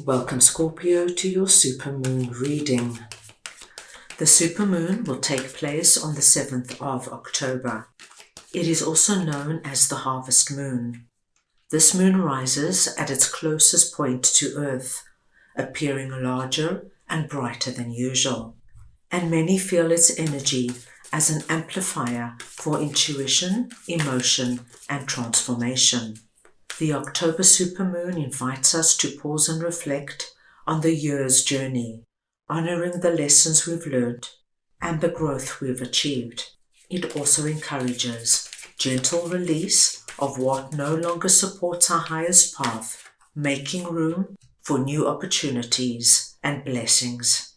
Welcome Scorpio to your Supermoon reading. The Supermoon will take place on the 7th of October. It is also known as the Harvest Moon. This moon rises at its closest point to Earth, appearing larger and brighter than usual, and many feel its energy as an amplifier for intuition, emotion, and transformation. The October supermoon invites us to pause and reflect on the year's journey, honoring the lessons we've learned and the growth we've achieved. It also encourages gentle release of what no longer supports our highest path, making room for new opportunities and blessings.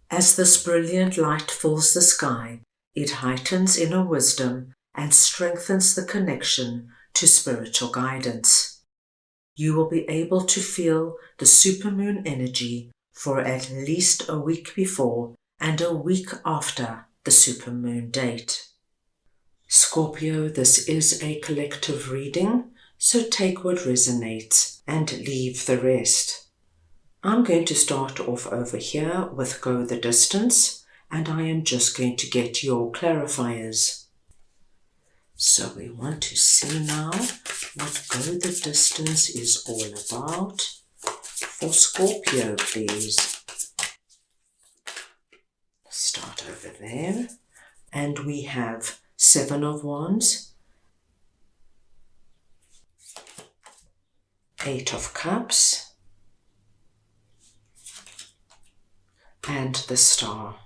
As this brilliant light fills the sky, it heightens inner wisdom and strengthens the connection to spiritual guidance. You will be able to feel the supermoon energy for at least a week before and a week after the supermoon date. Scorpio, this is a collective reading, so take what resonates and leave the rest. I'm going to start off over here with Go the Distance, and I am just going to get your clarifiers. So we want to see now what Go the Distance is all about for Scorpio, please. Start over there. And we have 7 of Wands, 8 of Cups, and the Star.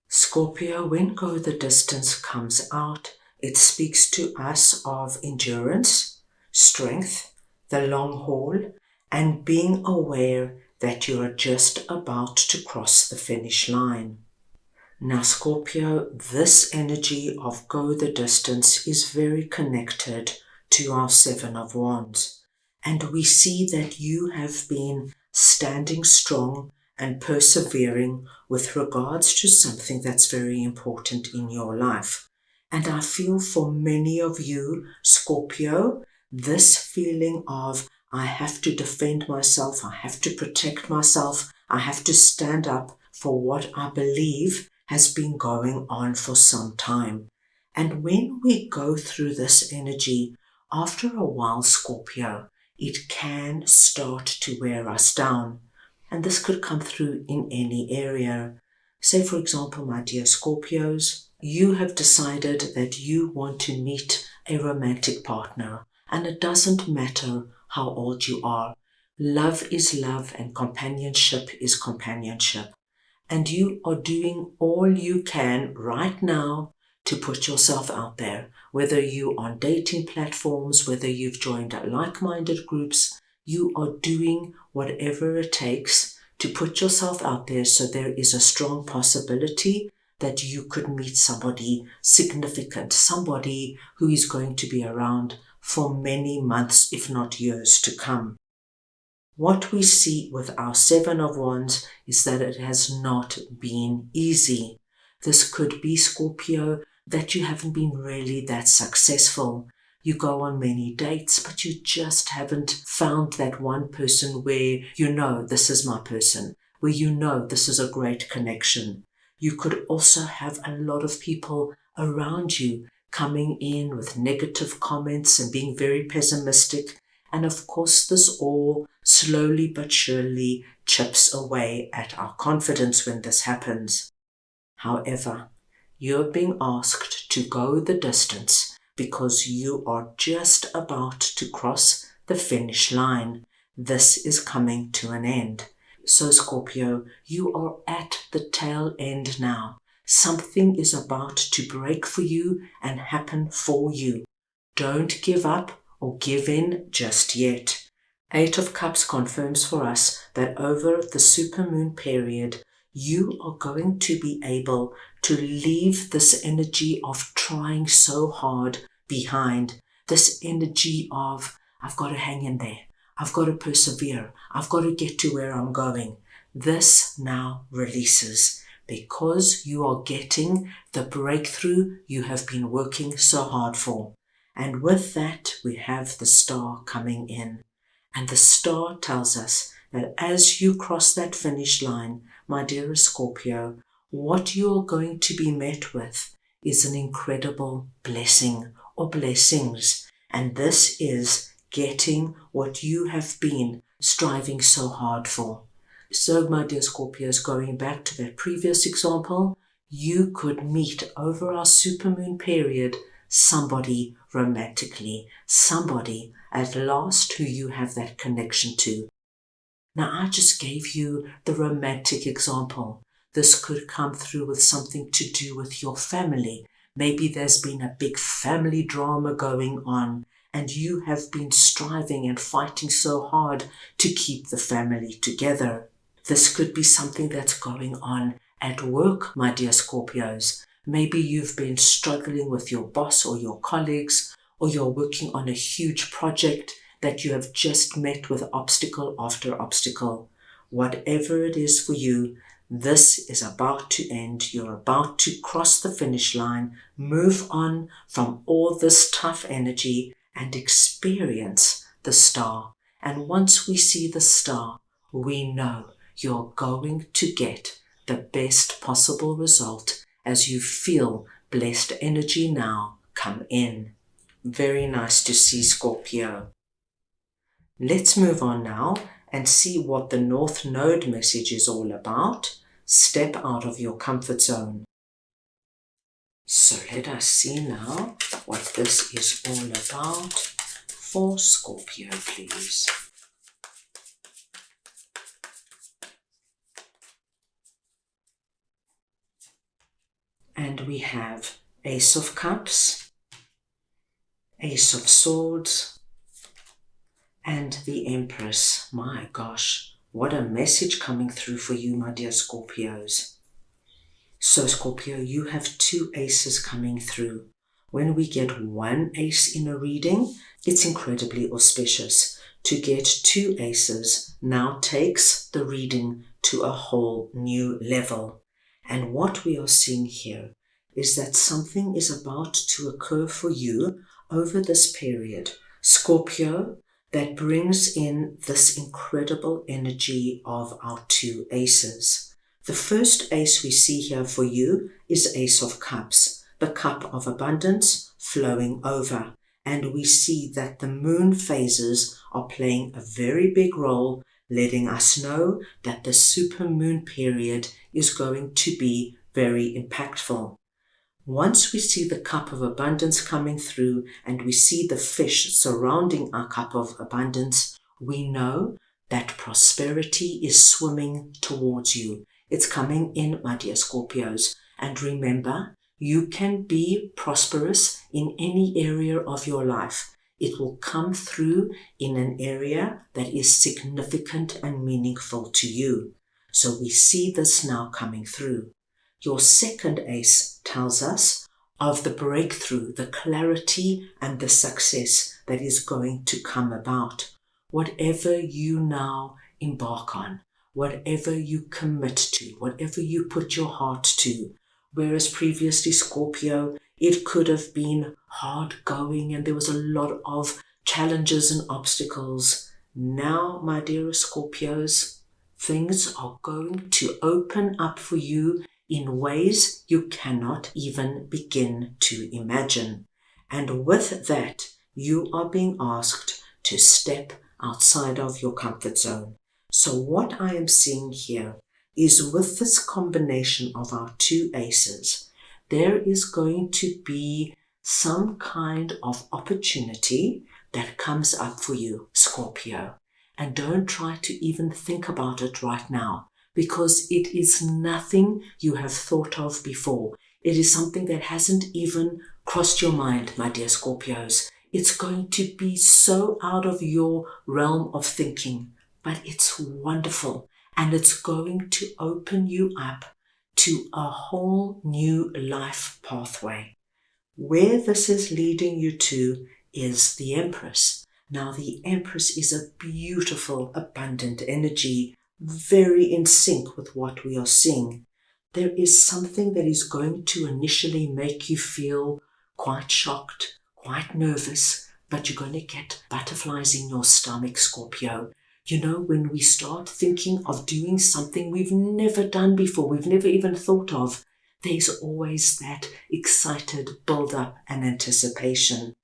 Scorpio, when Go the Distance comes out, it speaks to us of endurance, strength, the long haul, and being aware that you are just about to cross the finish line. Now, Scorpio, this energy of Go the Distance is very connected to our 7 of Wands, and we see that you have been standing strong and persevering with regards to something that's very important in your life. And I feel for many of you, Scorpio, this feeling of I have to defend myself, I have to protect myself, I have to stand up for what I believe has been going on for some time. And when we go through this energy, after a while, Scorpio, it can start to wear us down. And this could come through in any area. Say, for example, my dear Scorpios, you have decided that you want to meet a romantic partner, and it doesn't matter how old you are. Love is love and companionship is companionship. And you are doing all you can right now to put yourself out there, whether you're on dating platforms, whether you've joined like-minded groups. You are doing whatever it takes to put yourself out there, so there is a strong possibility that you could meet somebody significant, somebody who is going to be around for many months, if not years to come. What we see with our 7 of Wands is that it has not been easy. This could be, Scorpio, that you haven't been really that successful. You go on many dates, but you just haven't found that one person where you know this is my person, where you know this is a great connection. You could also have a lot of people around you coming in with negative comments and being very pessimistic. And of course, this all slowly but surely chips away at our confidence when this happens. However, you're being asked to go the distance because you are just about to cross the finish line. This is coming to an end. So Scorpio, you are at the tail end now. Something is about to break for you and happen for you. Don't give up or give in just yet. 8 of Cups confirms for us that over the supermoon period, you are going to be able to leave this energy of trying so hard behind, this energy of I've got to hang in there, I've got to persevere, I've got to get to where I'm going. This now releases because you are getting the breakthrough you have been working so hard for. And with that, we have the star coming in. And the star tells us that as you cross that finish line, my dearest Scorpio, what you are going to be met with is an incredible blessing or blessings. And this is getting what you have been striving so hard for. So, my dear Scorpios, going back to that previous example, you could meet over our supermoon period somebody romantically, somebody at last who you have that connection to. Now, I just gave you the romantic example. This could come through with something to do with your family. Maybe there's been a big family drama going on, and you have been striving and fighting so hard to keep the family together. This could be something that's going on at work, my dear Scorpios. Maybe you've been struggling with your boss or your colleagues, or you're working on a huge project that you have just met with obstacle after obstacle. Whatever it is for you, this is about to end. You're about to cross the finish line, move on from all this tough energy and experience the star. And once we see the star, we know you're going to get the best possible result as you feel blessed energy now come in. Very nice to see, Scorpio. Let's move on now and see what the North Node message is all about. Step out of your comfort zone. So let us see now what this is all about for Scorpio, please. And we have Ace of Cups, Ace of Swords, and the Empress. My gosh, what a message coming through for you, my dear Scorpios. So Scorpio, you have two aces coming through. When we get one ace in a reading, it's incredibly auspicious. To get two aces now takes the reading to a whole new level. And what we are seeing here is that something is about to occur for you over this period, Scorpio, that brings in this incredible energy of our two aces. The first ace we see here for you is Ace of Cups, the cup of abundance flowing over. And we see that the moon phases are playing a very big role, letting us know that the supermoon period is going to be very impactful. Once we see the cup of abundance coming through and we see the fish surrounding our cup of abundance, we know that prosperity is swimming towards you. It's coming in, my dear Scorpios. And remember, you can be prosperous in any area of your life. It will come through in an area that is significant and meaningful to you. So we see this now coming through. Your second ace tells us of the breakthrough, the clarity and the success that is going to come about. Whatever you now embark on, whatever you commit to, whatever you put your heart to, whereas previously, Scorpio, it could have been hard going and there was a lot of challenges and obstacles. Now, my dearest Scorpios, things are going to open up for you in ways you cannot even begin to imagine. And with that, you are being asked to step outside of your comfort zone. So what I am seeing here is with this combination of our two aces, there is going to be some kind of opportunity that comes up for you, Scorpio. And don't try to even think about it right now, because it is nothing you have thought of before. It is something that hasn't even crossed your mind, my dear Scorpios. It's going to be so out of your realm of thinking, but it's wonderful. And it's going to open you up to a whole new life pathway. Where this is leading you to is the Empress. Now, the Empress is a beautiful, abundant energy, very in sync with what we are seeing. There is something that is going to initially make you feel quite shocked, quite nervous, but you're going to get butterflies in your stomach, Scorpio. You know, when we start thinking of doing something we've never done before, we've never even thought of, there's always that excited build-up and anticipation.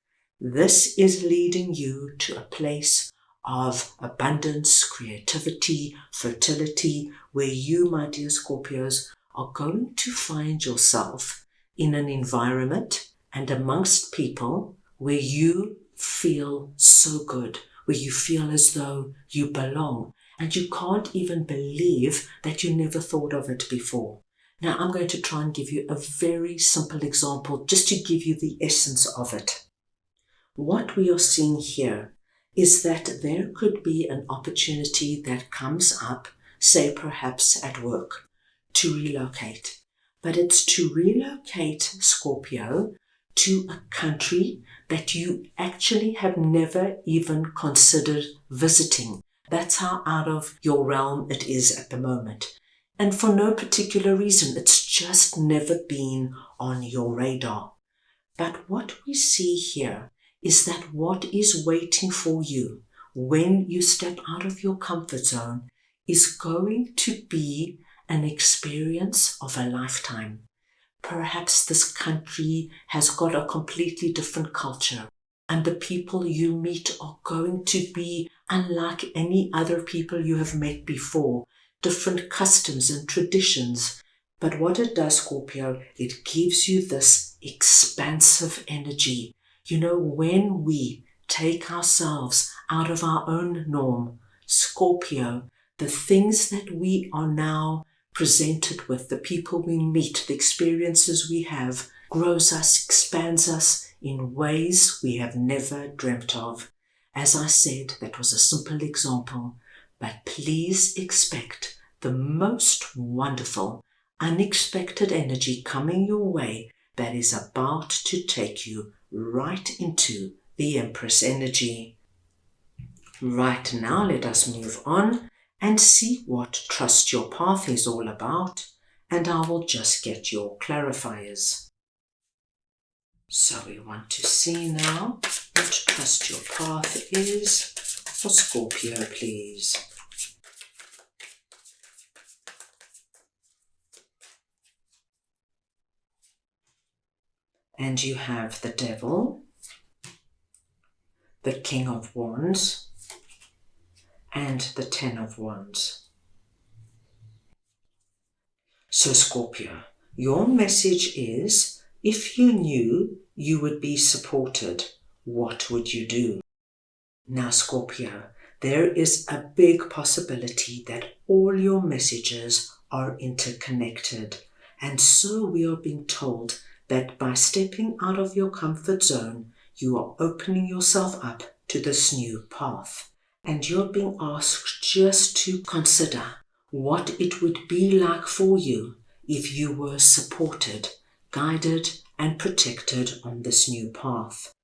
This is leading you to a place of abundance, creativity, fertility, where you, my dear Scorpios, are going to find yourself in an environment and amongst people where you feel so good, where you feel as though you belong, and you can't even believe that you never thought of it before. Now, I'm going to try and give you a very simple example just to give you the essence of it. What we are seeing here is that there could be an opportunity that comes up, say perhaps at work, to relocate. But it's to relocate, Scorpio, to a country that you actually have never even considered visiting. That's how out of your realm it is at the moment. And for no particular reason, it's just never been on your radar. But what we see here is that what is waiting for you when you step out of your comfort zone is going to be an experience of a lifetime. Perhaps this country has got a completely different culture, and the people you meet are going to be unlike any other people you have met before, different customs and traditions. But what it does, Scorpio, it gives you this expansive energy. You know, when we take ourselves out of our own norm, Scorpio, the things that we are now presented with, the people we meet, the experiences we have, grows us, expands us in ways we have never dreamt of. As I said, that was a simple example, but please expect the most wonderful, unexpected energy coming your way that is about to take you right into the Empress energy. Right now, let us move on and see what Trust Your Path is all about, and I will just get your clarifiers. So we want to see now what Trust Your Path is for Scorpio, please. And you have the Devil, the King of Wands, and the Ten of Wands. So Scorpio, your message is, if you knew you would be supported, what would you do? Now Scorpio, there is a big possibility that all your messages are interconnected. And so we are being told that by stepping out of your comfort zone, you are opening yourself up to this new path. And you're being asked just to consider what it would be like for you if you were supported, guided, and protected on this new path.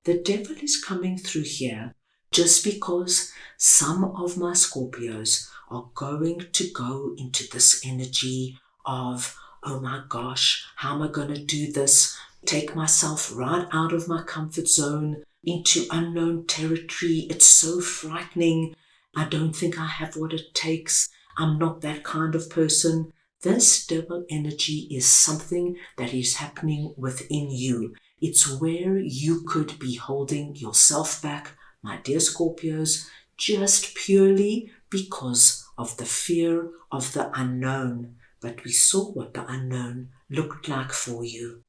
The Devil is coming through here just because some of my Scorpios are going to go into this energy of, oh my gosh, how am I going to do this? Take myself right out of my comfort zone into unknown territory. It's so frightening. I don't think I have what it takes. I'm not that kind of person. This Devil energy is something that is happening within you. It's where you could be holding yourself back, my dear Scorpios, just purely because of the fear of the unknown. But we saw what the unknown looked like for you.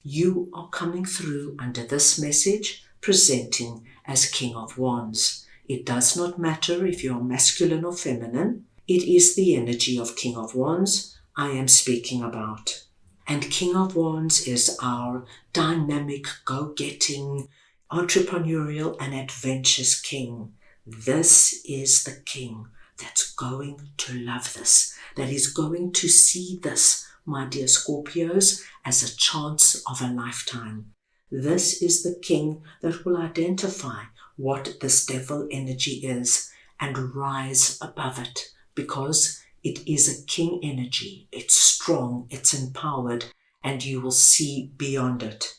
You are coming through under this message, presenting as King of Wands. It does not matter if you are masculine or feminine. It is the energy of King of Wands I am speaking about. And King of Wands is our dynamic, go-getting, entrepreneurial and adventurous king. This is the king that's going to love this, that is going to see this, my dear Scorpios, as a chance of a lifetime. This is the king that will identify what this Devil energy is and rise above it, because it is a king energy. It's strong, it's empowered, and you will see beyond it.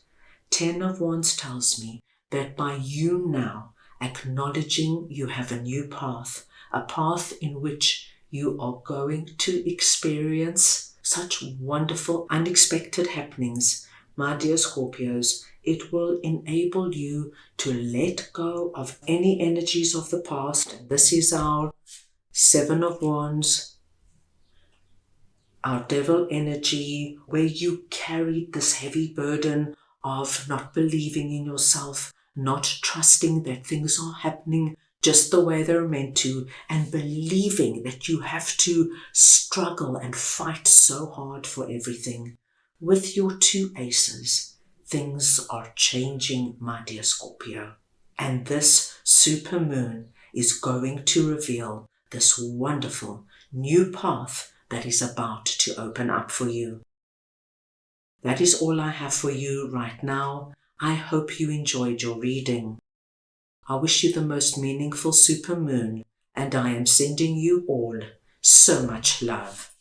Ten of Wands tells me that by you now acknowledging you have a new path, a path in which you are going to experience such wonderful, unexpected happenings, my dear Scorpios, it will enable you to let go of any energies of the past. And this is our Seven of Wands, our devil energy, where you carried this heavy burden of not believing in yourself, not trusting that things are happening just the way they're meant to, and believing that you have to struggle and fight so hard for everything. With your two aces, things are changing, my dear Scorpio. And this supermoon is going to reveal this wonderful new path that is about to open up for you. That is all I have for you right now. I hope you enjoyed your reading. I wish you the most meaningful supermoon, and I am sending you all so much love.